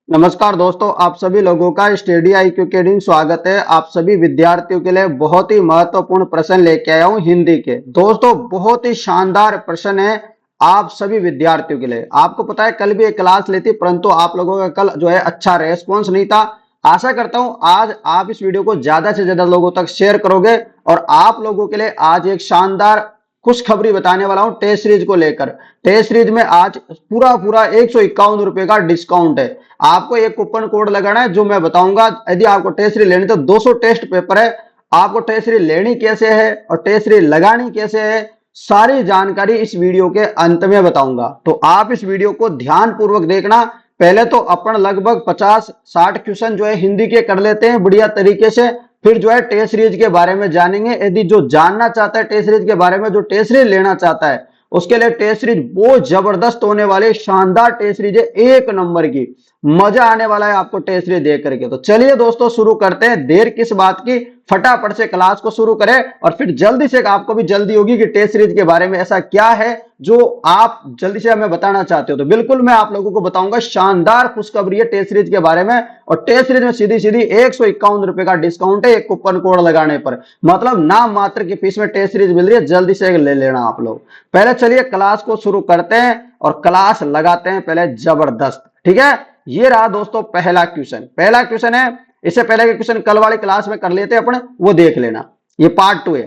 नमस्कार दोस्तों, आप सभी लोगों का स्टडी IQ अकेडमी स्वागत है। आप सभी विद्यार्थियों के लिए बहुत ही महत्वपूर्ण प्रश्न लेके आया हूं हिंदी के। दोस्तों बहुत ही शानदार प्रश्न है आप सभी विद्यार्थियों के लिए। आपको पता है कल भी एक क्लास ली थी, परंतु आप लोगों का कल जो है अच्छा रेस्पॉन्स नहीं था। आशा करता हूं आज आप इस वीडियो को ज्यादा से ज्यादा लोगों तक शेयर करोगे और आप लोगों के लिए आज एक शानदार खुशखबरी बताने वाला हूं टेस्ट सीरीज को लेकर। टेस्ट सीरीज में आज पूरा पूरा 151 रुपए का डिस्काउंट है। आपको एक कूपन कोड लगाना है जो मैं बताऊंगा। यदि आपको टेस्ट सीरीज लेनी तो 200 टेस्ट पेपर है। आपको टेस्ट सीरीज लेनी कैसे है और टेस्ट सीरीज लगानी कैसे है, सारी जानकारी इस वीडियो के अंत में बताऊंगा। तो आप इस वीडियो को ध्यान पूर्वक देखना। पहले तो अपन लगभग 50-60 क्वेश्चन जो है हिंदी के कर लेते हैं बढ़िया तरीके से, फिर जो है टेस्ट सीरीज के बारे में जानेंगे। यदि जो जानना चाहता है टेस्ट सीरीज के बारे में, जो टेस्ट सीरीज लेना चाहता है, उसके लिए टेस्ट सीरीज बहुत जबरदस्त होने वाली, शानदार टेस्ट सीरीज है, एक नंबर की। मजा आने वाला है आपको टेस्ट सीरीज देख करके। तो चलिए दोस्तों शुरू करते हैं, देर किस बात की, फटाफट से क्लास को शुरू करें। और फिर जल्दी से, आपको भी जल्दी होगी कि टेस्ट सीरीज के बारे में ऐसा क्या है जो आप जल्दी से हमें बताना चाहते हो। तो बिल्कुल मैं आप लोगों को बताऊंगा। शानदार खुशखबरी है टेस्ट सीरीज के बारे में। और टेस्ट सीरीज में सीधी सीधी 151 रुपए का डिस्काउंट है एक कूपन कोड लगाने पर। मतलब नाम मात्र की फीस में टेस्ट सीरीज मिल रही है, जल्दी से ले लेना आप लोग। पहले चलिए क्लास को शुरू करते हैं और क्लास लगाते हैं पहले जबरदस्त। ठीक है, ये रहा दोस्तों पहला क्वेश्चन। पहला क्वेश्चन है, इससे पहले के क्वेश्चन कल वाली क्लास में कर लेते अपन, वो देख लेना। ये पार्ट 2 है।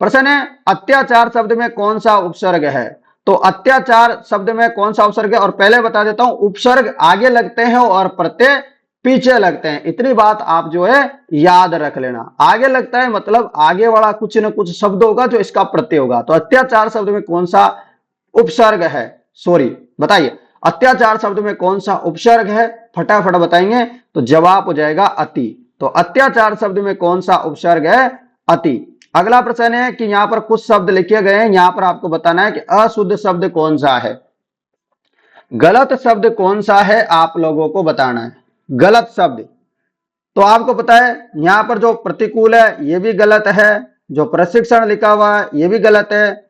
प्रश्न है, अत्याचार शब्द में कौन सा उपसर्ग है? तो अत्याचार शब्द में कौन सा उपसर्ग है, और पहले बता देता हूं, उपसर्ग आगे लगते हैं और प्रत्यय पीछे लगते हैं। इतनी बात आप जो है याद रख लेना। आगे लगता है मतलब आगे वाला कुछ न कुछ शब्द होगा जो इसका प्रत्यय होगा। तो अत्याचार शब्द में कौन सा उपसर्ग है, सॉरी बताइए, अत्याचार शब्द में कौन सा उपसर्ग है? फटाफट बताएंगे तो जवाब हो जाएगा अति। तो अत्याचार शब्द में कौन सा उपसर्ग है? अति। अगला प्रश्न है कि यहां पर कुछ शब्द लिखे गए हैं, यहां पर आपको बताना है कि अशुद्ध शब्द कौन सा है, गलत शब्द कौन सा है, आप लोगों को बताना है। गलत शब्द तो आपको पता है यहां पर जो प्रतिकूल है ये भी गलत है, जो प्रशिक्षण लिखा हुआ है ये भी गलत है,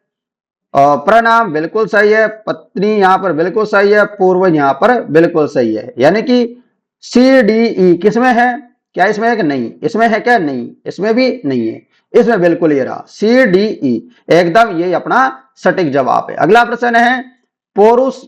प्रणाम बिल्कुल सही है, पत्नी यहां पर बिल्कुल सही है, पूर्व यहां पर बिल्कुल सही है। यानी कि CDE किसमें है? क्या इसमें है कि नहीं? इसमें है क्या? नहीं, इसमें भी नहीं है, इसमें बिल्कुल ये रहा CDE, एकदम ये अपना सटीक जवाब है। अगला प्रश्न है, पौरुष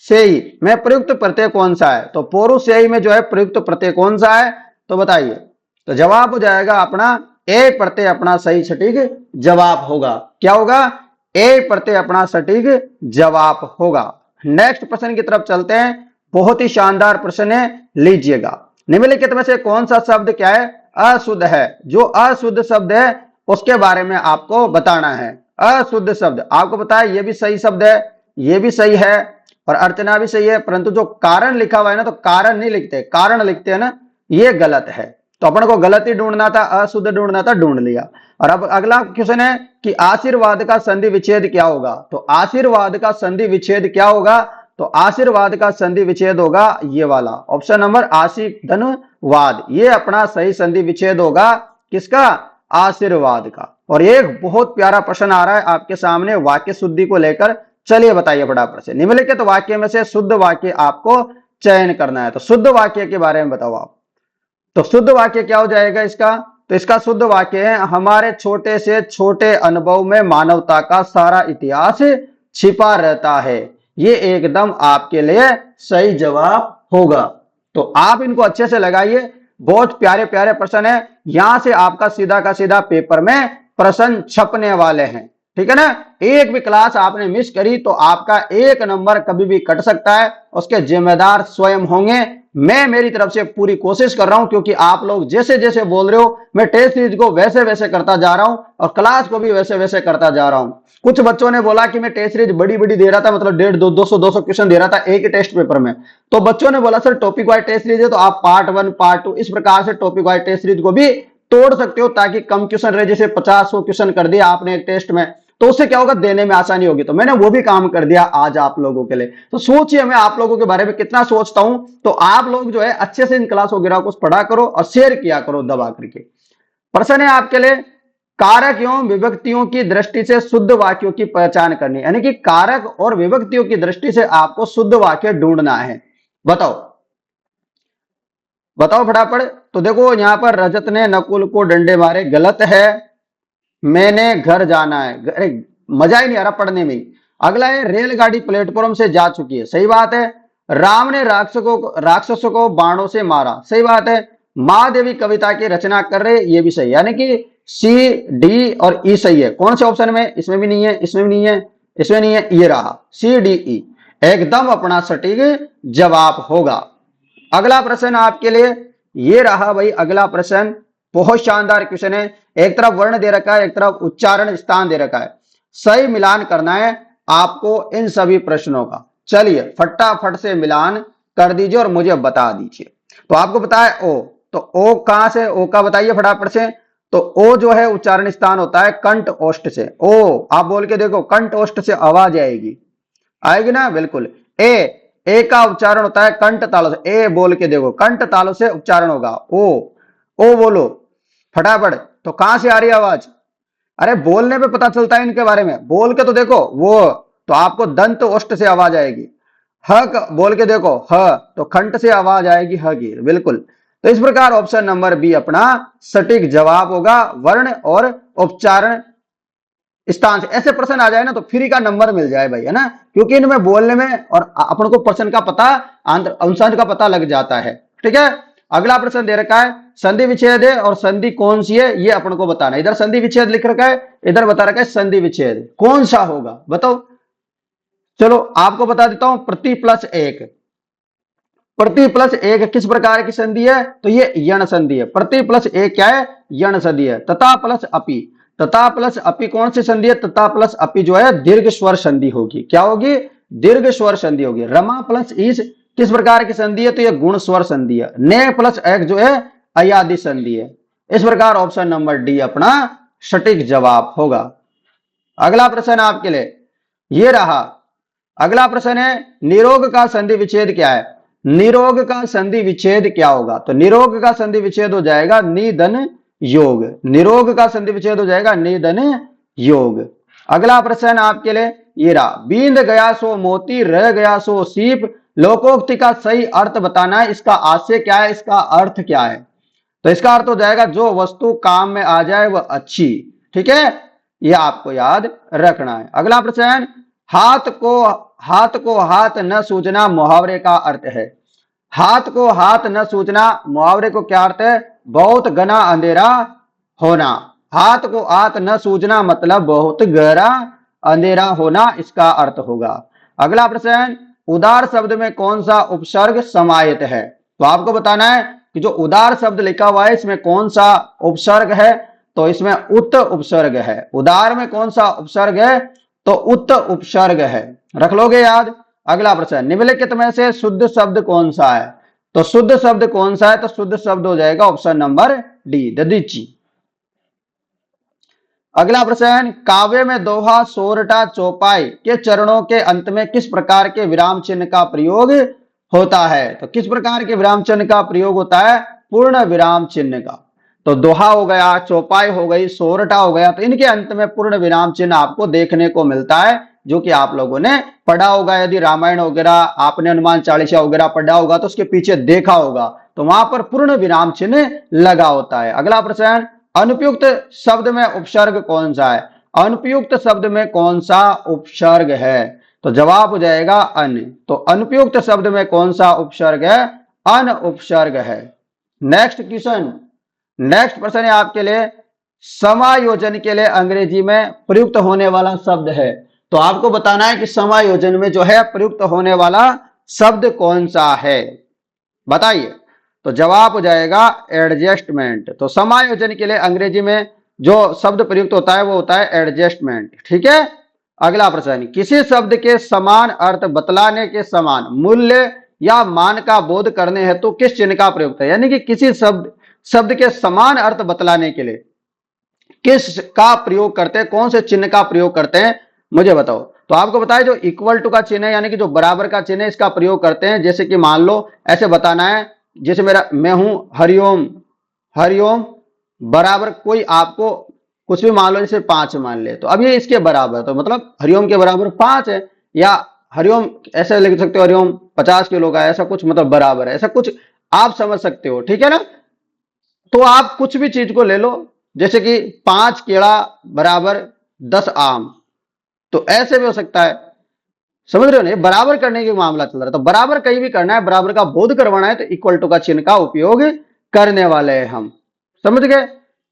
सेई में प्रयुक्त प्रत्यय कौन सा है? तो पौरुषेयी में जो है प्रयुक्त प्रत्यय कौन सा है, तो बताइए। तो जवाब हो जाएगा अपना ए प्रत्यय, अपना सही सटीक जवाब होगा। क्या होगा? ए प्रत्यय अपना सटीक जवाब होगा। नेक्स्ट प्रश्न की तरफ चलते हैं। बहुत ही शानदार प्रश्न है, लीजिएगा। निम्नलिखित में से कौन सा शब्द क्या है? अशुद्ध है। जो अशुद्ध शब्द है उसके बारे में आपको बताना है। अशुद्ध शब्द आपको पता है ये भी सही शब्द है, ये भी सही है, और अर्चना भी सही है, परंतु जो कारण लिखा हुआ है ना, तो कारण नहीं लिखते, कारण लिखते हैं ना, ये गलत है। तो अपन को गलत ही ढूंढना था, अशुद्ध ढूंढना था, ढूंढ लिया। और अब अगला क्वेश्चन है कि आशीर्वाद का संधि विच्छेद क्या होगा? तो आशीर्वाद का संधि विच्छेद क्या होगा? तो आशीर्वाद का संधि विच्छेद होगा ये वाला ऑप्शन नंबर, आशीर्वाद। ये अपना सही संधि विच्छेद होगा किसका? आशीर्वाद का। और एक बहुत प्यारा प्रश्न आ रहा है आपके सामने वाक्य शुद्धि को लेकर। चलिए बताइए फटाफट से। निम्नलिखित वाक्य में से शुद्ध वाक्य आपको चयन करना है। तो शुद्ध वाक्य के बारे में बताओ आप। तो शुद्ध वाक्य क्या हो जाएगा इसका? तो इसका शुद्ध वाक्य है, हमारे छोटे से छोटे अनुभव में मानवता का सारा इतिहास छिपा रहता है। ये एकदम आपके लिए सही जवाब होगा। तो आप इनको अच्छे से लगाइए, बहुत प्यारे प्यारे प्रश्न है। यहां से आपका सीधा का सीधा पेपर में प्रश्न छपने वाले हैं। ठीक है ना? एक भी क्लास आपने मिस करी तो आपका एक नंबर कभी भी कट सकता है, उसके जिम्मेदार स्वयं होंगे। मैं मेरी तरफ से पूरी कोशिश कर रहा हूं, क्योंकि आप लोग जैसे जैसे बोल रहे हो मैं टेस्ट सीरीज को वैसे वैसे करता जा रहा हूं और क्लास को भी वैसे वैसे करता जा रहा हूं। कुछ बच्चों ने बोला कि मैं टेस्ट सीरीज बड़ी बड़ी दे रहा था, मतलब 150 200 क्वेश्चन दे रहा था एक ही टेस्ट पेपर में। तो बच्चों ने बोला sir topic wise test series है, तो आप पार्ट 1 पार्ट 2 इस प्रकार से टॉपिक वाइज टेस्ट सीरीज को भी तोड़ सकते हो, ताकि कम क्वेश्चन रहे। जैसे 50-100 क्वेश्चन कर दिया आपने एक टेस्ट में, तो उससे क्या होगा, देने में आसानी होगी। तो मैंने वो भी काम कर दिया आज आप लोगों के लिए। तो सोचिए मैं आप लोगों के बारे में कितना सोचता हूं। तो आप लोग जो है अच्छे से इन क्लास वगैरह को पढ़ा करो और शेयर किया करो दबा करके। प्रश्न है आपके लिए, कारक एवं विभक्तियों की दृष्टि से शुद्ध वाक्यों की पहचान करनी, यानी कि कारक और विभक्तियों की दृष्टि से आपको शुद्ध वाक्य ढूंढना है। बताओ बताओ फटाफट। तो देखो यहाँ पर रजत ने नकुल को डंडे मारे, गलत है। मैंने घर जाना है, अरे मजा ही नहीं आ रहा पढ़ने में ही। अगला है रेलगाड़ी प्लेटफॉर्म से जा चुकी है, सही बात है। राम ने राक्षसों को बाणों से मारा, सही बात है। महादेवी कविता की रचना कर रहे, ये भी सही, यानी कि सी डी और ई सही है। कौन से ऑप्शन में? इसमें भी नहीं है, इसमें भी नहीं है, इसमें नहीं है, ये रहा सी डी ई, एकदम अपना सटीक जवाब होगा। अगला प्रश्न आपके लिए ये रहा भाई। अगला प्रश्न बहुत शानदार क्वेश्चन है। एक तरफ वर्ण दे रखा है, एक तरफ उच्चारण स्थान दे रखा है। सही मिलान करना है आपको इन सभी प्रश्नों का। चलिए फटाफट से मिलान कर दीजिए और मुझे बता दीजिए। तो आपको पता है ओ, तो ओ कहां से, ओ का बताइए फटाफट से। तो ओ जो है उच्चारण स्थान होता है कंठ ओष्ठ से। ओ आप बोल के देखो, कंठ ओष्ठ से आवाज आएगी, आएगी ना, बिल्कुल। ए का उच्चारण होता है कंठ तालों से। ए बोल के देखो, कंठ तालों से उच्चारण होगा। ओ बोलो फटाफट। तो कहां से आ रही है आवाज? अरे बोलने पे पता चलता है इनके बारे में, बोल के तो देखो। वो तो आपको दंत ओष्ठ से आवाज आएगी। ह बोल के देखो, ह तो कंठ से आवाज आएगी, ह की, बिल्कुल। तो इस प्रकार ऑप्शन नंबर बी अपना सटीक जवाब होगा, वर्ण और उच्चारण स्थान से। ऐसे प्रश्न आ जाए ना तो फ्री का नंबर मिल जाए भाई, है ना, क्योंकि इनमें बोलने में और अपन को प्रश्न का पता, अनुसार का पता लग जाता है। ठीक है, अगला प्रश्न दे रखा है संधि विच्छेद है और संधि कौन सी है ये अपन को बताना है। इधर संधि विच्छेद लिख रखा है, इधर बता रखा है संधि विच्छेद, कौन सा होगा बताओ। चलो आपको बता देता हूं, प्रति प्लस एक। प्रति प्लस एक किस प्रकार की संधि है? तो ये यण संधि है। प्रति प्लस एक क्या है? यण संधि है। तथा प्लस अपि, तथा प्लस अपि कौन सी संधि है? तथा प्लस अपि जो है दीर्घ स्वर संधि होगी। क्या होगी? दीर्घ स्वर संधि होगी। रमा प्लस ईस किस प्रकार की संधि है? तो ये गुण स्वर संधि है। ने प्लस एक जो है अयादि संधि है। इस प्रकार ऑप्शन नंबर डी अपना सटीक जवाब होगा। अगला प्रश्न आपके लिए ये रहा। अगला प्रश्न है निरोग का संधि विच्छेद क्या है? निरोग का संधि विच्छेद क्या होगा? तो निरोग का संधि विच्छेद हो जाएगा निधन योग। निरोग का संधि विच्छेद हो जाएगा निधन योग। अगला प्रश्न आपके लिए ये रहा। बींद गया सो मोती, रह गया सो सीप, लोकोक्ति का सही अर्थ बताना है। इसका आशय क्या है? इसका अर्थ क्या है? तो इसका अर्थ हो जाएगा जो वस्तु काम में आ जाए वह अच्छी। ठीक है, यह आपको याद रखना है। अगला प्रश्न, हाथ को हाथ न सूझना मुहावरे का अर्थ है। हाथ को हाथ न सूझना मुहावरे को क्या अर्थ है? बहुत घना अंधेरा होना। हाथ को हाथ न सूझना मतलब बहुत गहरा अंधेरा होना, इसका अर्थ होगा। अगला प्रश्न, उदार शब्द में कौन सा उपसर्ग समाहित है? तो आपको बताना है कि जो उदार शब्द लिखा हुआ है इसमें कौन सा उपसर्ग है? तो इसमें उत उपसर्ग है। उदार में कौन सा उपसर्ग है? तो उत उपसर्ग है, रख लोगे याद। अगला प्रश्न, निम्नलिखित में से शुद्ध शब्द कौन सा है? तो शुद्ध शब्द कौन सा है? तो शुद्ध शब्द हो जाएगा ऑप्शन नंबर डी, ददीची। अगला प्रश्न, काव्य में दोहा, सोरठा, चौपाई के चरणों के अंत में किस प्रकार के विराम चिन्ह का प्रयोग होता है? तो किस प्रकार के विराम चिन्ह का प्रयोग होता है? पूर्ण विराम चिन्ह का। तो दोहा हो गया, चौपाई हो गई, सोरठा हो गया, तो इनके अंत में पूर्ण विराम चिन्ह आपको देखने को मिलता है, जो कि आप लोगों ने पढ़ा होगा। यदि रामायण वगैरह आपने हनुमान चालीसा वगैरह पढ़ा होगा तो उसके पीछे देखा होगा, तो वहां पर पूर्ण विराम चिन्ह लगा होता है। अगला प्रश्न, अनुपयुक्त शब्द में उपसर्ग कौन सा है? अनुपयुक्त शब्द में कौन सा उपसर्ग है? तो जवाब हो जाएगा अन। तो अनुपयुक्त शब्द में कौन सा उपसर्ग है? अन उपसर्ग है। नेक्स्ट क्वेश्चन, नेक्स्ट प्रश्न है आपके लिए, समायोजन के लिए अंग्रेजी में प्रयुक्त होने वाला शब्द है। तो आपको बताना है कि समायोजन में जो है प्रयुक्त होने वाला शब्द कौन सा है, बताइए। तो जवाब हो जाएगा एडजस्टमेंट। तो समायोजन के लिए अंग्रेजी में जो शब्द प्रयुक्त होता है वो होता है एडजस्टमेंट। ठीक है, अगला प्रश्न, किसी शब्द के समान अर्थ बतलाने के समान मूल्य या मान का बोध करने हेतु तो किस चिन्ह का प्रयोग है? यानी कि किसी शब्द के समान अर्थ बतलाने के लिए किस का प्रयोग करते हैं, कौन से चिन्ह का प्रयोग करते हैं, मुझे बताओ। तो आपको बताया जो इक्वल टू का चिन्ह है, यानी कि जो बराबर का चिन्ह है, इसका प्रयोग करते हैं। जैसे कि मान लो ऐसे बताना है, जैसे मैं हूं हरिओम, हरिओम बराबर कोई आपको कुछ भी मान लो, जैसे 5 मान ले, तो अब ये इसके बराबर, तो मतलब हरिओम के बराबर 5 है। या हरिओम ऐसे लिख सकते हो, हरिओम 50 किलो का है, ऐसा कुछ मतलब बराबर है, ऐसा कुछ आप समझ सकते हो, ठीक है ना। तो आप कुछ भी चीज को ले लो, जैसे कि 5 केला बराबर 10 आम, तो ऐसे भी हो सकता है। समझ रहे हो ना, बराबर करने के मामला चल रहा है, तो बराबर कहीं भी करना है, बराबर का बोध करवाना है, तो इक्वल टू का चिन्ह का उपयोग करने वाले हैं हम। समझ गए।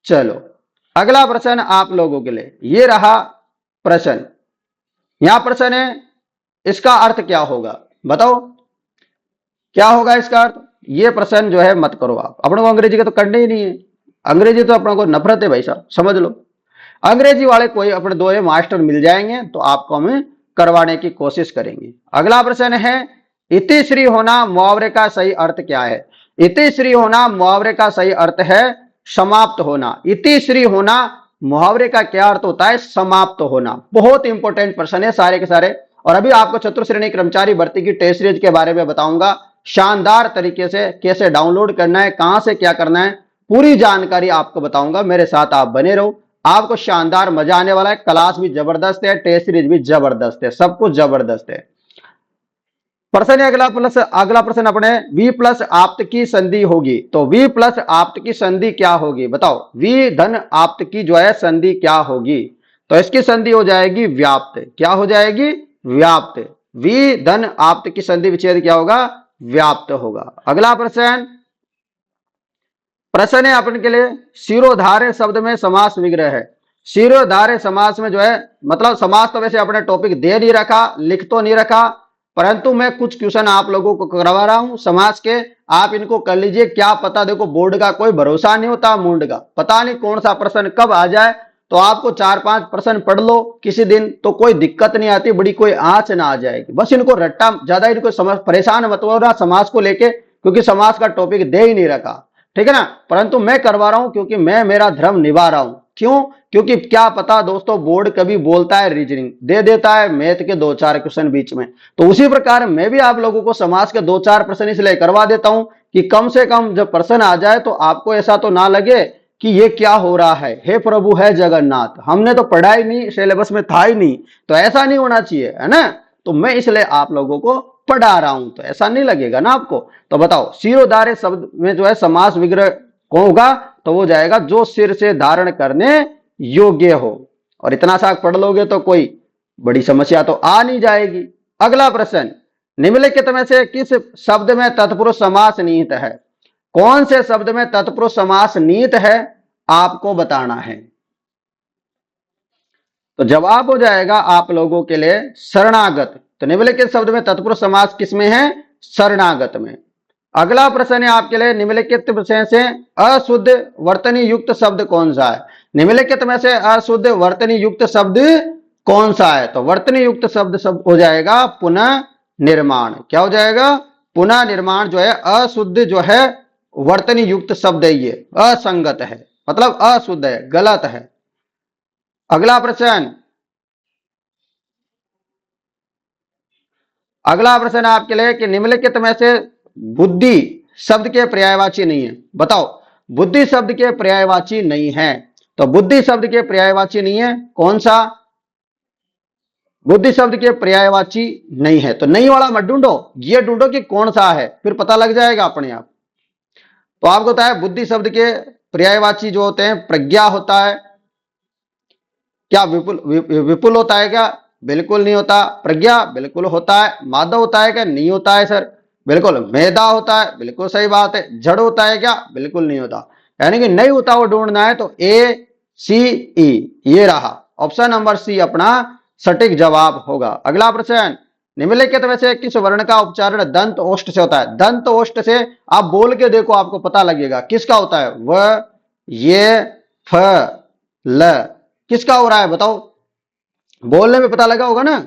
चलो अगला प्रश्न आप लोगों के लिए ये रहा प्रश्न। यहां प्रश्न है, इसका अर्थ क्या होगा, बताओ क्या होगा इसका अर्थ। ये प्रश्न जो है मत करो आप, अपने को अंग्रेजी का तो करने ही नहीं है, अंग्रेजी तो अपने को नफरत है भाई साहब, समझ लो। अंग्रेजी वाले कोई अपने दो मास्टर मिल जाएंगे तो आपको हम करवाने की कोशिश करेंगे। अगला प्रश्न है, इतिश्री होना मुहावरे का सही अर्थ क्या है। इतिश्री होना मुहावरे का सही अर्थ है समाप्त होना। इतिश्री होना मुहावरे का क्या अर्थ होता है, समाप्त होना। बहुत इंपॉर्टेंट प्रश्न है सारे के सारे। और अभी आपको चतुर्श्रेणी कर्मचारी भर्ती की टेस्ट सीरीज के बारे में बताऊंगा, शानदार तरीके से कैसे डाउनलोड करना है, कहां से क्या करना है, पूरी जानकारी आपको बताऊंगा। मेरे साथ आप बने रहो, आपको शानदार मजा आने वाला है। क्लास भी जबरदस्त है, टेस्ट सीरीज भी जबरदस्त है, सब कुछ जबरदस्त है। प्रश्न है अगला प्रश्न अपने, वी प्लस आप्त की संधि होगी, तो वी प्लस आप्त की संधि क्या होगी बताओ। वी धन आप्त की जो है संधि क्या होगी, तो इसकी संधि हो जाएगी व्याप्त। क्या हो जाएगी, व्याप्त। वी धन आप्त की संधि विच्छेद क्या होगा, व्याप्त होगा। अगला प्रश्न, प्रश्न है अपन के लिए, शिरोधार्य शब्द में समास विग्रह है। शिरोधार्य समास में जो है, मतलब समास तो वैसे अपने टॉपिक दे नहीं रखा, लिख तो नहीं रखा, परंतु मैं कुछ क्वेश्चन आप लोगों को करवा रहा हूं समास के, आप इनको कर लीजिए। क्या पता, देखो बोर्ड का कोई भरोसा नहीं होता, मूड का पता नहीं कौन सा प्रश्न कब आ जाए। तो आपको 4-5 प्रश्न पढ़ लो किसी दिन, तो कोई दिक्कत नहीं आती, बड़ी कोई आंच ना आ जाएगी। बस इनको रट्टा ज्यादा, इनको समझ परेशान मत हो रहा समाज को लेके, क्योंकि समाज का टॉपिक दे ही नहीं रखा, ठीक है ना। परंतु मैं करवा रहा हूं क्योंकि मैं मेरा धर्म निभा रहा हूं। क्यों, क्योंकि क्या पता दोस्तों, बोर्ड कभी बोलता है रीजनिंग दे देता है, मैथ के 2-4 क्वेश्चन बीच में, तो उसी प्रकार मैं भी आप लोगों को समाज के 2-4 प्रश्न इसलिए करवा देता हूं कि कम से कम जब प्रश्न आ जाए तो आपको ऐसा तो ना लगे कि ये क्या हो रहा है, हे प्रभु है जगन्नाथ, हमने तो पढ़ा ही नहीं, सिलेबस में था ही नहीं। तो ऐसा नहीं होना चाहिए, है ना। तो मैं इसलिए आप लोगों को पढ़ा रहा हूं, तो ऐसा नहीं लगेगा ना आपको। तो बताओ, शिरोधार्य शब्द में जो है समास विग्रह कौन होगा, तो वो जाएगा जो सिर से धारण करने योग्य हो। और इतना सा पढ़ लोगे तो कोई बड़ी समस्या तो आ नहीं जाएगी। अगला प्रश्न, निम्नलिखित में से किस शब्द में तत्पुरुष समास निहित है। कौन से शब्द में तत्पुरुष समास निहित है, आपको बताना है। तो जवाब हो जाएगा आप लोगों के लिए शरणागत। तो निम्नलिखित शब्द में तत्पुरुष समास किसमें है, शरणागत में। अगला प्रश्न है आपके लिए, निम्नलिखित विषय से अशुद्ध वर्तनी युक्त शब्द कौन सा है। निम्नलिखित में से अशुद्ध वर्तनी युक्त शब्द कौन सा है, तो वर्तनी युक्त शब्द सब हो जाएगा पुनः निर्माण। क्या हो जाएगा, पुनः निर्माण जो है अशुद्ध जो है वर्तनी युक्त शब्द है, ये असंगत है, मतलब अशुद्ध है, गलत है। अगला प्रश्न, अगला प्रश्न आपके लिए कि निम्नलिखित में से बुद्धि शब्द के पर्यायवाची नहीं है, बताओ। बुद्धि शब्द के पर्यायवाची नहीं है, तो बुद्धि शब्द के पर्यायवाची नहीं है, कौन सा, बुद्धि शब्द के पर्यायवाची नहीं है। तो नहीं वाला मत ढूंढो, ये ढूंढो कि कौन सा है, फिर पता लग जाएगा अपने आप। तो आपको बताया बुद्धि शब्द के पर्यायवाची जो होते हैं, प्रज्ञा होता है, क्या विपुल विपुल होता है क्या, बिल्कुल नहीं होता। प्रज्ञा बिल्कुल होता है। माधव होता है क्या, नहीं होता है सर, बिल्कुल। मेधा होता है, बिल्कुल सही बात है। जड़ होता है क्या, बिल्कुल नहीं होता। यानी कि नहीं होता वो ढूंढना है, तो ए सी ई, ये रहा ऑप्शन नंबर सी अपना सटीक जवाब होगा। अगला प्रश्न, निम्नलिखित में से किस वर्ण का उच्चारण दंत ओष्ठ से होता है। दंत ओष्ठ से आप बोल के देखो, आपको पता लगेगा किसका होता है। व, ये, फ, ल, किसका हो रहा है बताओ, बोलने में पता लगा होगा ना।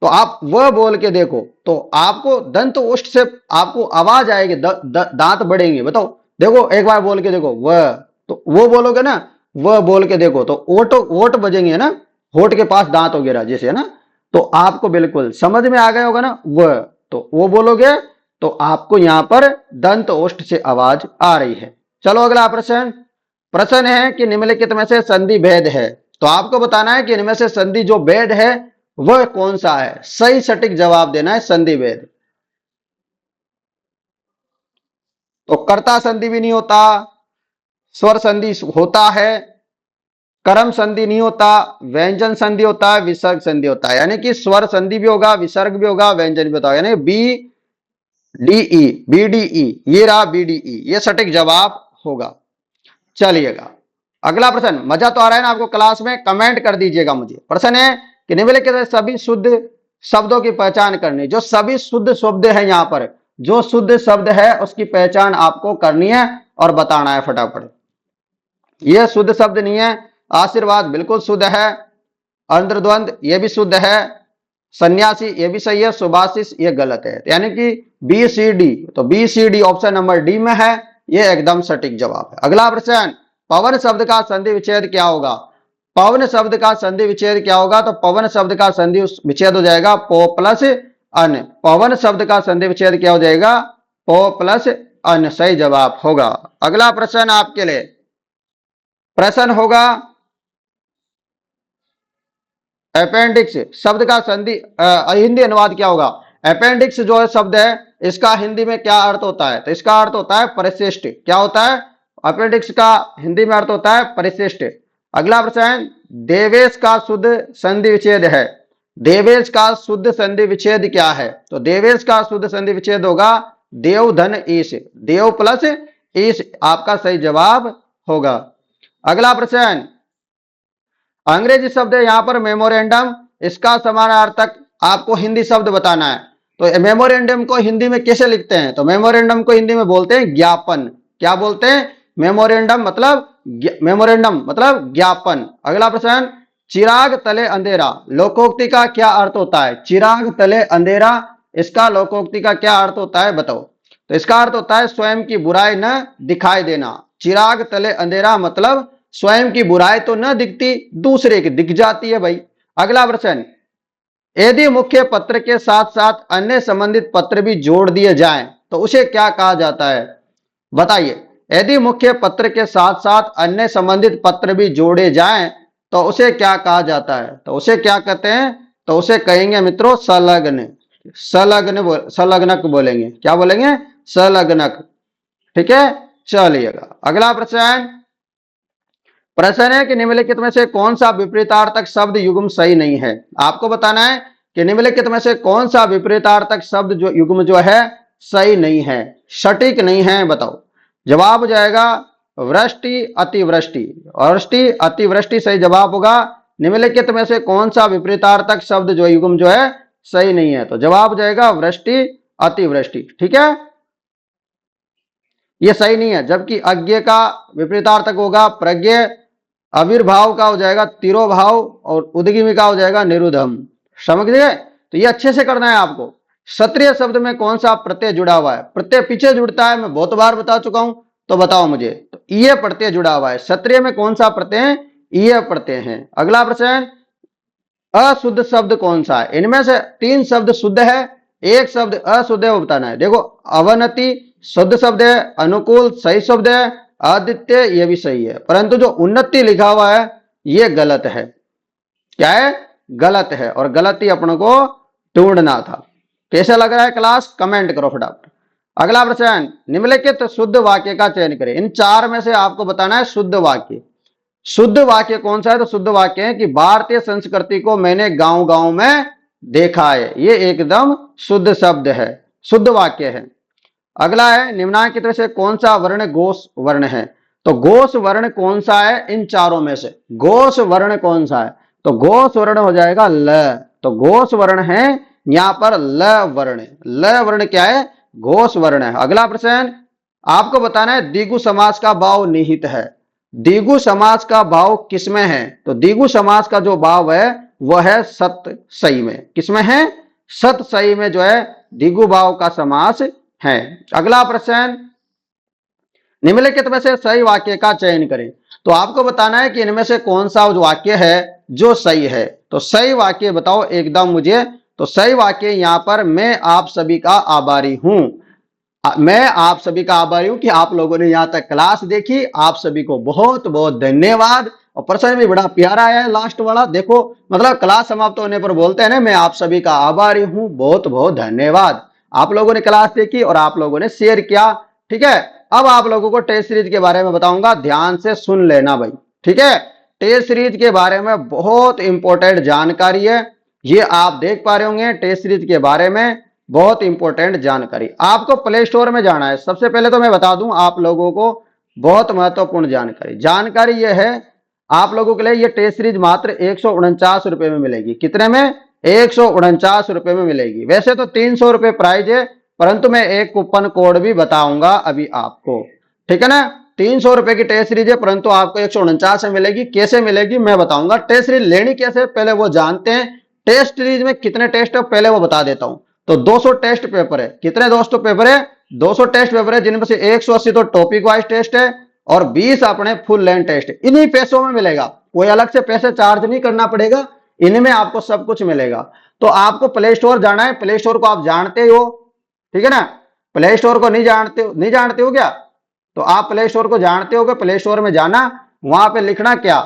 तो आप वह बोल के देखो, तो आपको दंत ओष्ठ से आपको आवाज आएगी, दांत बढ़ेंगे। बताओ, देखो एक बार बोल के देखो वह, तो वो बोलोगे ना, वह बोल के देखो तो ओट ओट बजेंगे ना, होठ के पास दांत वगैरह जैसे है ना। तो आपको बिल्कुल समझ में आ गया होगा ना वह, तो वो बोलोगे तो आपको यहां पर दंत ओष्ठ से आवाज आ रही है। चलो अगला प्रश्न, प्रश्न है कि निम्नलिखित में से संधि भेद है, तो आपको बताना है कि इनमें से संधि जो भेद है वह कौन सा है। सही सटीक जवाब देना है, संधि भेद। तो कर्ता संधि भी नहीं होता, स्वर संधि होता है, कर्म संधि नहीं होता, व्यंजन संधि होता है, विसर्ग संधि होता है। यानी कि स्वर संधि भी होगा, विसर्ग भी होगा, व्यंजन भी होता है। यानी B D E, B D E, ये रहा बी डी ई, ये सटीक जवाब होगा। चलिएगा अगला प्रश्न। मजा तो आ रहा है ना आपको क्लास में? कमेंट कर दीजिएगा मुझे। प्रश्न है कि निम्नलिखित सभी शुद्ध शब्दों की पहचान करनी। जो सभी शुद्ध शब्द है, यहां पर जो शुद्ध शब्द है उसकी पहचान आपको करनी है और बताना है फटाफट। यह शुद्ध शब्द नहीं है। आशीर्वाद बिल्कुल शुद्ध है, अंतर्द्वंद ये भी शुद्ध है, सन्यासी ये भी सही है, सुभाषिस ये गलत है। यानी कि बी सी डी, तो B C D option number D में है, ये एकदम सटीक जवाब है। अगला प्रश्न, पवन शब्द का संधि विच्छेद क्या होगा? पवन शब्द का संधि विच्छेद क्या होगा? तो पवन शब्द का संधि विच्छेद हो जाएगा पो प्लस अन। पवन शब्द का संधि विच्छेद क्या हो जाएगा? पो प्लस अन, सही जवाब होगा। अगला प्रश्न आपके लिए प्रश्न होगा, अपेंडिक्स शब्द का संधि हिंदी अनुवाद क्या होगा? अपेंडिक्स जो है शब्द है, इसका हिंदी में क्या अर्थ होता है? तो इसका अर्थ होता है परिशिष्ट। क्या होता है? अपेंडिक्स का हिंदी में अर्थ होता है परिशिष्ट। अगला प्रश्न, देवेश का शुद्ध संधि विच्छेद है। देवेश का शुद्ध संधि विच्छेद क्या है? तो देवेश का शुद्ध संधि विच्छेद होगा देव धन ईश, देव प्लस ईश आपका सही जवाब होगा। अगला प्रश्न, अंग्रेजी शब्द है यहां पर मेमोरेंडम, इसका समानार्थक आपको हिंदी शब्द बताना है। तो मेमोरेंडम को हिंदी में कैसे लिखते हैं? तो मेमोरेंडम को हिंदी में बोलते हैं ज्ञापन। क्या बोलते हैं? मेमोरेंडम मतलब ज्ञापन। अगला प्रश्न, चिराग तले अंधेरा लोकोक्ति का क्या अर्थ होता है? चिराग तले अंधेरा, इसका लोकोक्ति का क्या अर्थ होता है बताओ? तो इसका अर्थ होता है स्वयं की बुराई न दिखाई देना। चिराग तले अंधेरा मतलब स्वयं की बुराई तो न दिखती, दूसरे की दिख जाती है भाई। अगला प्रश्न, यदि मुख्य पत्र के साथ साथ अन्य संबंधित पत्र भी जोड़ दिए जाएं तो उसे क्या कहा जाता है? बताइए। यदि मुख्य पत्र के साथ साथ अन्य संबंधित पत्र भी जोड़े जाएं तो उसे क्या कहा जाता है? तो उसे क्या कहते हैं? तो उसे कहेंगे मित्रों संलग्न। संलग्नक बोलेंगे। क्या बोलेंगे? संलग्नक। ठीक है, चलिएगा अगला प्रश्न है कि निम्नलिखित में से कौन सा विपरीतार्थक शब्द युग्म सही नहीं है? आपको बताना है कि निम्नलिखित में से कौन सा विपरीतार्थक शब्द जो युग्म जो है सही नहीं है, सटीक नहीं है, बताओ। जवाब हो जाएगा वृष्टि अतिवृष्टि। वृष्टि अतिवृष्टि सही जवाब होगा। निम्नलिखित में से कौन सा विपरीतार्थक शब्द जो युग्म जो है सही नहीं है? तो जवाब हो जाएगा वृष्टि अतिवृष्टि। ठीक है, ये सही नहीं है। जबकि अज्ञ का विपरीतार्थक होगा प्रज्ञ, आविर्भाव का हो जाएगा तिरोभाव और उद्गिमी का हो जाएगा निरुद्धम। समझ गए? तो ये अच्छे से करना है आपको। क्षत्रिय शब्द में कौन सा प्रत्यय जुड़ा हुआ है? प्रत्यय पीछे जुड़ता है, मैं बहुत बार बता चुका हूं, तो बताओ मुझे। तो ये प्रत्यय जुड़ा हुआ है। क्षत्रिय में कौन सा प्रत्यय? ये प्रत्यय है। अगला प्रश्न, अशुद्ध शब्द कौन सा है? इनमें से 3 शब्द शुद्ध है, एक शब्द अशुद्ध है, वो बताना है। देखो, अवनति शुद्ध शब्द है, अनुकूल सही शब्द है, आदित्य ये भी सही है, परंतु जो उन्नति लिखा हुआ है ये गलत है। क्या है? गलत है, और गलती अपनों को ढूंढना था। कैसा लग रहा है क्लास? कमेंट करो फटाफट। अगला प्रश्न, निम्नलिखित शुद्ध वाक्य का चयन करें। इन 4 में से आपको बताना है शुद्ध वाक्य। शुद्ध वाक्य कौन सा है? तो शुद्ध वाक्य है कि भारतीय संस्कृति को मैंने गांव गांव में देखा है। ये एकदम शुद्ध शब्द है, शुद्ध वाक्य है। अगला है, निम्नलिखित में से कौन सा वर्ण घोष वर्ण है? तो घोष वर्ण कौन सा है इन 4 में से? घोष वर्ण कौन सा है? तो घोष वर्ण हो जाएगा ल। तो घोष वर्ण है यहां पर ल वर्ण। ल वर्ण क्या है? घोष वर्ण है। अगला प्रश्न, आपको बताना है द्विगु समास का भाव निहित है। द्विगु समास का भाव किसमें है? तो द्विगु समास का जो भाव है वह है सत सही में। किसमें है? सत सही में जो है द्विगु भाव का समास है। अगला प्रश्न, निम्नलिखित में से सही वाक्य का चयन करें। तो आपको बताना है कि इनमें से कौन सा वाक्य है जो सही है। तो सही वाक्य बताओ एकदम मुझे। तो सही वाक्य यहां पर, मैं आप सभी का आभारी हूं। मैं आप सभी का आभारी हूं कि आप लोगों ने यहां तक क्लास देखी। आप सभी को बहुत बहुत धन्यवाद। और प्रश्न भी बड़ा प्यारा है लास्ट वाला, देखो मतलब क्लास समाप्त होने पर बोलते हैं ना, मैं आप सभी का आभारी हूं, बहुत बहुत धन्यवाद। आप लोगों ने क्लास देखी और आप लोगों ने शेयर किया। ठीक है, अब आप लोगों को टेस्ट सीरीज के बारे में बताऊंगा, ध्यान से सुन लेना भाई, ठीक है। टेस्ट सीरीज के बारे में बहुत इंपॉर्टेंट जानकारी है, ये आप देख पा रहे होंगे। टेस्ट सीरीज के बारे में बहुत इंपॉर्टेंट जानकारी। आपको प्ले स्टोर में जाना है। सबसे पहले तो मैं बता दूं आप लोगों को बहुत महत्वपूर्ण जानकारी यह है आप लोगों के लिए, ये टेस्ट सीरीज मात्र 149 रुपए में मिलेगी। कितने में? 149 रुपए में मिलेगी। वैसे तो 300 रुपए प्राइस है, परंतु मैं एक कूपन कोड भी बताऊंगा अभी आपको, ठीक है ना। 300 रुपए की टेस्ट सीरीज है, परंतु आपको 149 में मिलेगी। कैसे मिलेगी मैं बताऊंगा। टेस्ट सीरीज लेनी कैसे पहले वो जानते हैं। टेस्ट सीरीज में कितने टेस्ट है पहले वो बता देता हूं। तो 200 टेस्ट पेपर है। कितने दोस्तों पेपर है? 200 टेस्ट पेपर है, जिनमें से 180 तो टॉपिक वाइज टेस्ट है और 20 अपने फुल लेंथ टेस्ट। इन्हीं पैसों में मिलेगा, कोई अलग से पैसे चार्ज नहीं करना पड़ेगा, इनमें आपको सब कुछ मिलेगा। तो आपको प्ले स्टोर जाना है। प्ले स्टोर को आप जानते हो, ठीक है ना। प्ले स्टोर को नहीं जानते हो क्या? तो आप प्ले स्टोर को जानते हो। प्ले स्टोर में जाना, वहां पे लिखना क्या,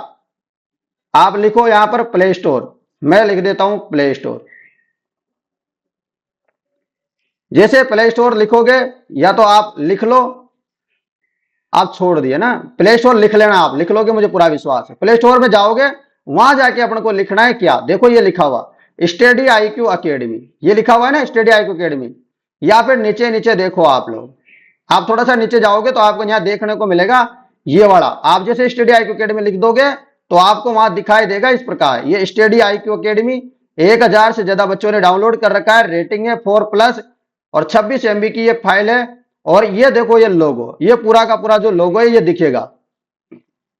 आप लिखो यहां पर प्ले स्टोर। मैं लिख देता हूं प्ले स्टोर। जैसे प्ले स्टोर लिखोगे, या तो आप लिख लो, आप छोड़ दिए ना, प्ले स्टोर लिख लेना। आप लिख लोगे, मुझे पूरा विश्वास है। प्ले स्टोर में जाओगे, वहां जाके अपन को लिखना है क्या, देखो ये लिखा हुआ स्टडी IQ अकेडमी, ये लिखा हुआ है ना स्टडी IQ अकेडमी। या फिर नीचे नीचे देखो आप लोग, आप थोड़ा सा नीचे जाओगे तो आपको यहां देखने को मिलेगा ये वाला। आप जैसे स्टडी IQ अकेडमी लिख दोगे तो आपको वहां दिखाई देगा इस प्रकार, ये स्टडी IQ अकेडमी 1000 से ज्यादा बच्चों ने डाउनलोड कर रखा है। रेटिंग है 4+ और 26 MB की ये फाइल है। और ये देखो ये लोगो, ये पूरा का पूरा जो लोगो है ये दिखेगा।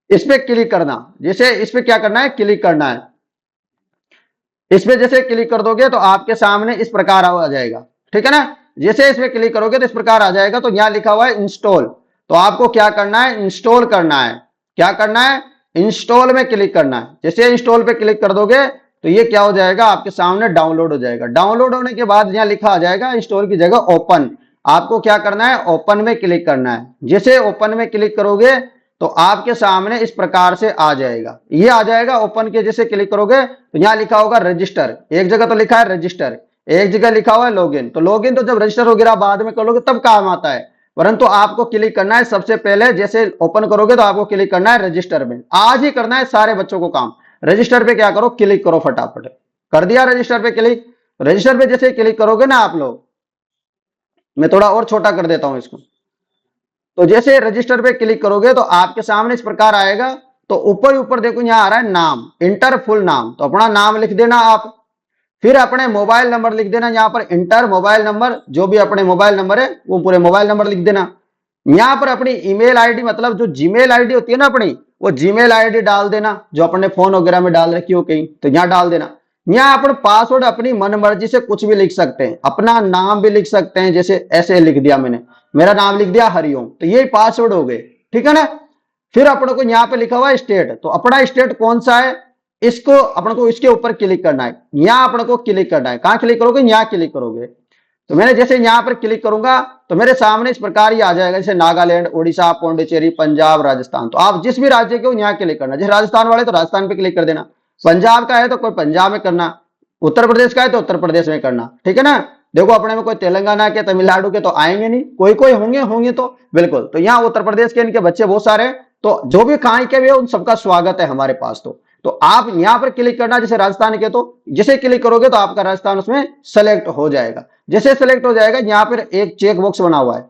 इस पे क्लिक करना, जैसे इस पे क्या करना है, क्लिक करना है। इस पे जैसे क्लिक कर दोगे तो आपके सामने इस प्रकार आ जाएगा, ठीक है ना। जैसे इस पे क्लिक करोगे तो इस प्रकार आ जाएगा। तो यहां लिखा हुआ है इंस्टॉल, तो आपको क्या करना है, इंस्टॉल करना है। क्या करना है? इंस्टॉल में क्लिक करना है। जैसे इंस्टॉल पे क्लिक कर दोगे तो ये क्या हो जाएगा, आपके सामने डाउनलोड हो जाएगा। डाउनलोड होने के बाद यहां लिखा आ जाएगा इंस्टॉल की जगह ओपन। आपको क्या करना है, ओपन में क्लिक करना है। जैसे ओपन में क्लिक करोगे तो आपके सामने इस प्रकार से आ जाएगा, ये आ जाएगा। ओपन के जैसे क्लिक करोगे तो यहां लिखा होगा रजिस्टर। एक जगह तो लिखा है रजिस्टर, एक जगह लिखा हुआ है लॉगिन। तो लॉगिन तो जब रजिस्टर वगैरह बाद में करोगे तब काम आता है, परंतु आपको क्लिक करना है सबसे पहले। जैसे ओपन करोगे तो आपको क्लिक करना है रजिस्टर में। आज ही करना है सारे बच्चों को काम। रजिस्टर पे क्या करो, क्लिक करो फटाफट। कर दिया रजिस्टर पे क्लिक। रजिस्टर पे जैसे क्लिक करोगे ना आप लोग, मैं थोड़ा और छोटा कर देता हूं इसको। तो जैसे रजिस्टर पे क्लिक करोगे तो आपके सामने इस प्रकार आएगा। तो ऊपर ऊपर देखो यहां आ रहा है नाम, इंटर फुल नाम। तो अपना नाम लिख देना आप, फिर अपने मोबाइल नंबर लिख देना। यहां पर इंटर मोबाइल नंबर, जो भी अपने मोबाइल नंबर है वो पूरे मोबाइल नंबर लिख देना। यहां पर अपनी ईमेल आईडी, मतलब जो जीमेल आईडी होती है ना अपनी, वो जीमेल आईडी डाल देना, जो अपने फोन वगैरह में डाल रखी हो कहीं, तो यहां डाल देना। यहाँ अपन पासवर्ड अपनी मन मर्जी से कुछ भी लिख सकते हैं, अपना नाम भी लिख सकते हैं। जैसे ऐसे लिख दिया मैंने, मेरा नाम लिख दिया हरिओम, तो ये पासवर्ड हो गए, ठीक है ना। फिर अपन को यहाँ पे लिखा हुआ है स्टेट, तो अपना स्टेट कौन सा है, इसको अपन को इसके ऊपर क्लिक करना है। यहाँ अपन को क्लिक करना है। कहाँ क्लिक करोगे, यहाँ क्लिक करोगे। तो मैंने जैसे यहाँ पर क्लिक करूंगा तो मेरे सामने इस प्रकार ही आ जाएगा, जैसे नागालैंड, उड़ीसा, पौंडीचेरी, पंजाब, राजस्थान। तो आप जिस भी राज्य के हो यहाँ क्लिक करना। जैसे राजस्थान वाले तो राजस्थान पे क्लिक कर देना, पंजाब का है तो कोई पंजाब में करना, उत्तर प्रदेश का है तो उत्तर प्रदेश में करना, ठीक है ना। देखो अपने में कोई तेलंगाना के, तमिलनाडु के तो आएंगे नहीं, कोई कोई होंगे तो बिल्कुल। तो यहाँ उत्तर प्रदेश के इनके बच्चे बहुत सारे, तो जो भी कहीं के भी है उन सबका स्वागत है हमारे पास। तो आप यहाँ पर क्लिक करना, जैसे राजस्थान के, तो जैसे क्लिक करोगे तो आपका राजस्थान उसमें सेलेक्ट हो जाएगा। जैसे सेलेक्ट हो जाएगा, यहाँ पर एक चेक बॉक्स बना हुआ है,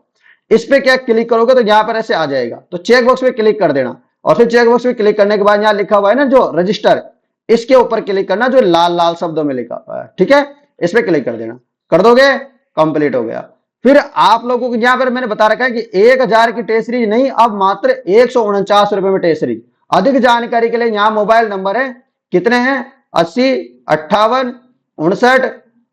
इस पे क्या क्लिक करोगे तो यहाँ पर ऐसे आ जाएगा। तो चेक बॉक्स पे क्लिक कर देना, और फिर चेक बॉक्स पे क्लिक करने के बाद यहाँ लिखा हुआ है ना जो रजिस्टर, इसके ऊपर क्लिक करना, जो लाल लाल शब्दों में लिखा हुआ है, ठीक है। इस पे क्लिक कर देना, कर दोगे, कंप्लीट हो गया। फिर आप लोगों को यहाँ पर मैंने बता रखा है कि 1000 की टेस्ट सीरीज नहीं, अब मात्र 149 रुपए में टेस्ट सीरीज। अधिक जानकारी के लिए यहाँ मोबाइल नंबर है, कितने हैं, 80 58 59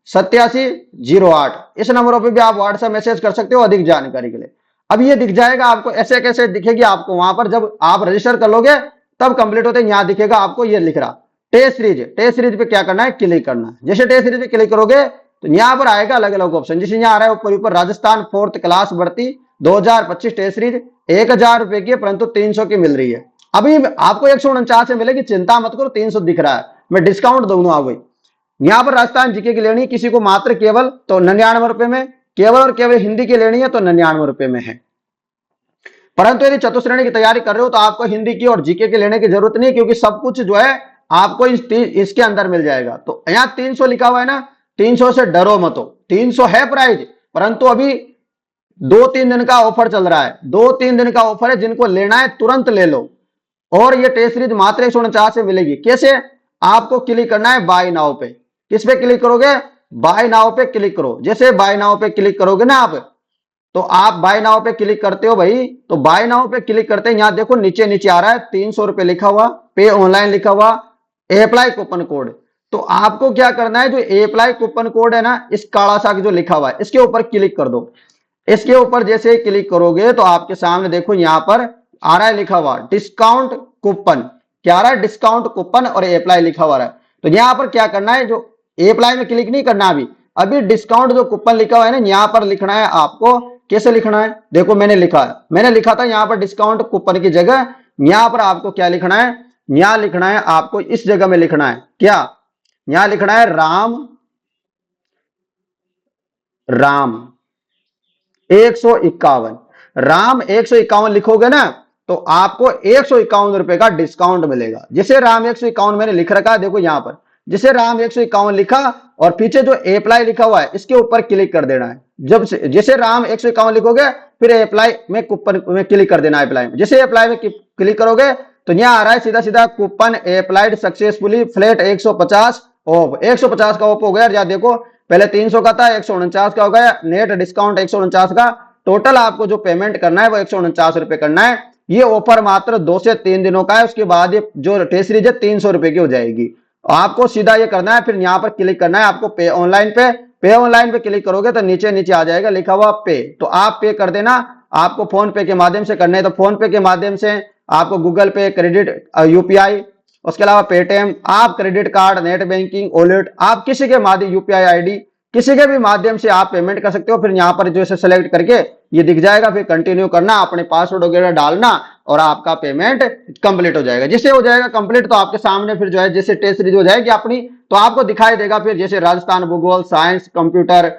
87 08। इस नंबरों पे भी आप व्हाट्सएप मैसेज कर सकते हो अधिक जानकारी के लिए। अब ये दिख जाएगा आपको, ऐसे कैसे दिखेगी आपको, वहां पर जब आप रजिस्टर कर लोगे तब कंप्लीट होते यहाँ दिखेगा आपको, ये लिख रहा टेस्ट सीरीज। टेस्ट सीरीज पे क्या करना है, क्लिक करना है। जैसे टेस्ट सीरीज पे क्लिक करोगे तो यहाँ पर आएगा अलग अलग ऑप्शन। जैसे यहाँ आ रहा है ऊपर ऊपर राजस्थान 4th क्लास भर्ती 2025 टेस्ट सीरीज 1000 रुपए की है, परंतु 300 की मिल रही है। अभी आपको 149 से मिलेगी, चिंता मत करो, 300 दिख रहा है, मैं डिस्काउंट दूंगा वही। यहाँ पर राजस्थान जीके की लेनी है किसी को मात्र केवल तो 99 रुपए में, केवल और केवल हिंदी की लेनी है तो 99 रुपए में है। परंतु यदि चतुश्रेणी की तैयारी कर रहे हो तो आपको हिंदी की और जीके की लेने की जरूरत नहीं, क्योंकि सब कुछ जो है आपको इसके अंदर मिल जाएगा। तो यहाँ 300 लिखा हुआ है ना, 300 से डरो मत हो, 300 है प्राइज, परंतु अभी 2-3 दिन का ऑफर चल रहा है, 2-3 दिन का ऑफर है, जिनको लेना है तुरंत ले लो। और ये टेस्ट सीरीज मात्र 149 से मिलेगी। कैसे? आपको क्लिक करना है बाय नाउ पे। किस पे क्लिक करोगे? बाय नाउ पे क्लिक करो। जैसे बाय नाउ पे क्लिक करोगे ना आप, तो आप बाय नाउ पे क्लिक करते हो भाई, तो बाय नाउ पे क्लिक करते हैं, यहां देखो नीचे नीचे आ रहा है 300 रुपए लिखा हुआ, पे ऑनलाइन लिखा हुआ, अप्लाई कूपन कोड। तो आपको क्या करना है, जो अप्लाई कूपन कोड है ना, इस काला सा जो लिखा हुआ है इसके ऊपर क्लिक कर दो। इसके ऊपर जैसे क्लिक करोगे तो आपके सामने देखो यहां पर आ रहा है लिखा हुआ डिस्काउंट कूपन। क्या आ रहा है? डिस्काउंट कूपन और अप्लाई लिखा हुआ है। तो यहां पर क्या करना है, जो अप्लाई में क्लिक नहीं करना, अभी अभी डिस्काउंट जो कूपन लिखा हुआ है ना, यहां पर लिखना है आपको। कैसे लिखना है? देखो मैंने लिखा है, मैंने लिखा था यहां पर डिस्काउंट कूपन की जगह यहां पर आपको क्या लिखना है, यहां लिखना है आपको, इस जगह में लिखना है क्या, यहां लिखना है राम राम 151। राम 151 लिखोगे ना, तो आपको 151 रुपए का डिस्काउंट मिलेगा। जिसे राम 151 मैंने लिख रखा है, देखो यहां पर जिसे राम 151 लिखा और पीछे जो अप्लाई लिखा हुआ है इसके ऊपर क्लिक कर देना है। जब जैसे राम 151 लिखोगे फिर अप्लाई में कूपन में क्लिक कर देना है। अप्लाई में जैसे अप्लाई में क्लिक करोगे तो यहां आ रहा है सीधा सीधा coupon applied successfully flat 150 of, 150 का ऑफ हो गया। या देखो पहले 300 का था, 149 का हो गया, नेट डिस्काउंट 149 का। टोटल आपको जो पेमेंट करना है वो 149 रुपए करना है। ये ऑफर मात्र 2 से 3 दिनों का है, उसके बाद ये जो टेस्ट सीरीज है 300 रुपए की हो जाएगी। आपको सीधा ये करना है, फिर यहाँ पर क्लिक करना है आपको पे ऑनलाइन पे। पे ऑनलाइन पे क्लिक करोगे तो नीचे नीचे आ जाएगा लिखा हुआ पे, तो आप पे कर देना। आपको फोन पे के माध्यम से करना है तो फोन पे के माध्यम से, आपको गूगल पे, क्रेडिट, यूपीआई, उसके अलावा पेटीएम, आप credit card, net banking, wallet, आप किसी के माध्यम, यूपीआई आईडी, किसी के भी माध्यम से आप पेमेंट कर सकते हो। फिर यहाँ पर जो है सेलेक्ट करके ये दिख जाएगा, फिर कंटिन्यू करना, अपने पासवर्ड वगैरह डालना और आपका पेमेंट कंप्लीट हो जाएगा। जिससे हो जाएगा कंप्लीट तो आपके सामने फिर जो है जैसे टेस्ट सीरीज हो जाएगी अपनी, तो आपको दिखाई देगा फिर जैसे राजस्थान भूगोल, साइंस, कंप्यूटर,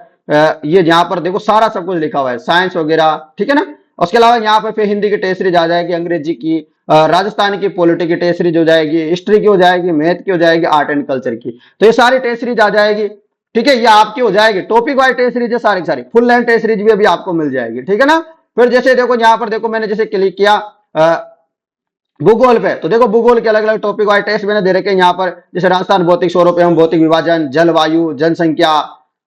ये यहाँ पर देखो सारा सब कुछ लिखा हुआ है, साइंस वगैरह, ठीक है ना। उसके अलावा यहाँ पर फिर हिंदी की टेस्ट सीरीज आ जाएगी, अंग्रेजी की, राजस्थान की पॉलिटी की टेस्ट सीरीज हो जाएगी, हिस्ट्री की हो जाएगी, मैथ की हो जाएगी, आर्ट एंड कल्चर की। तो ये सारी टेस्ट सीरीज आ जाएगी, ठीक है। ये आपकी हो जाएगी टॉपिक वाइज टेस्ट सीरीज है सारी की सारी। फुल लेंथ टेस्ट सीरीज भी अभी आपको मिल जाएगी, ठीक है ना। फिर जैसे देखो यहाँ पर देखो मैंने जैसे क्लिक किया भूगोल पे, तो देखो भूगोल के अलग अलग टॉपिक वाइज टेस्ट मैंने दे रखे हैं यहाँ पर, जैसे राजस्थान भौतिक स्वरूप एवं भौतिक विभाजन, जलवायु, जनसंख्या,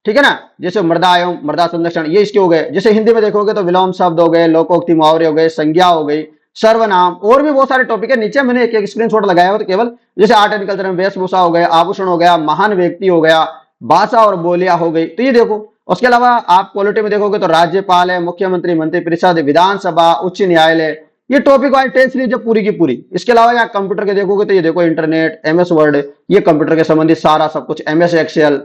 ठीक है ना। जैसे मृदा एवं मृदा संरक्षण, ये इसके हो गए। जैसे हिंदी में देखोगे तो विलोम शब्द हो गए, लोकोक्ति मुहावरे हो गए, संज्ञा हो गई, सर्वनाम, और भी बहुत सारे टॉपिक है। नीचे मैंने एक एक स्क्रीनशॉट लगाया हुआ तो केवल, जैसे आर्ट एंड कल्चर में वेशभूषा हो गया, आभूषण हो गया, महान व्यक्ति हो गया, भाषा और बोलियां हो गई, तो ये देखो। उसके अलावा आप पॉलिटी में देखोगे तो राज्यपाल है, मुख्यमंत्री, मंत्रिपरिषद, विधानसभा, उच्च न्यायालय, ये टॉपिक वाइज टेस्ट सीरीज है पूरी की पूरी। इसके अलावा यहाँ कंप्यूटर के देखोगे तो ये देखो इंटरनेट, एमएस वर्ड, ये कंप्यूटर के संबंधित सारा सब कुछ, एमएस एक्सेल,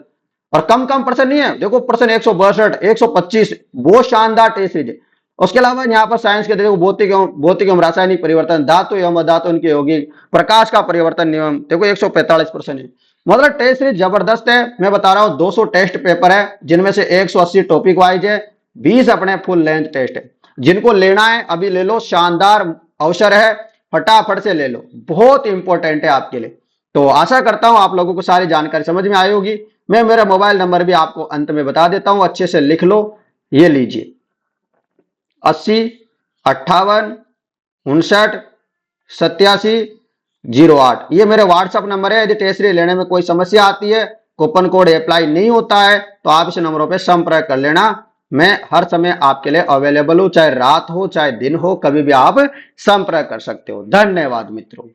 और कम कम प्रश्न नहीं है, देखो प्रश्न 162, 125, बहुत शानदार टेस्ट सीरीज। उसके अलावा यहाँ पर साइंस के देखो भौतिक एवं रासायनिक परिवर्तन, धातु एवं अधातु उनके यौगिक, प्रकाश का परिवर्तन नियम, देखो 145 प्रश्न है। मतलब टेस्ट सीरीज जबरदस्त है। मैं बता रहा हूँ 200 टेस्ट पेपर है, जिनमें से 180 टॉपिक वाइज है, 20 अपने फुल लेंथ टेस्ट है। जिनको लेना है अभी ले लो, शानदार अवसर है, फटाफट से ले लो, बहुत इंपॉर्टेंट है आपके लिए। तो आशा करता हूं आप लोगों को सारी जानकारी समझ में आई होगी। मैं मेरा मोबाइल नंबर भी आपको अंत में बता देता हूं, अच्छे से लिख लो, ये लीजिए 80 58 59 87 08, ये मेरे व्हाट्सएप नंबर है। यदि टेस्ट सीरीज लेने में कोई समस्या आती है, कूपन कोड अप्लाई नहीं होता है, तो आप इस नंबरों पर संपर्क कर लेना। मैं हर समय आपके लिए अवेलेबल हूं, चाहे रात हो चाहे दिन हो, कभी भी आप संपर्क कर सकते हो। धन्यवाद मित्रों।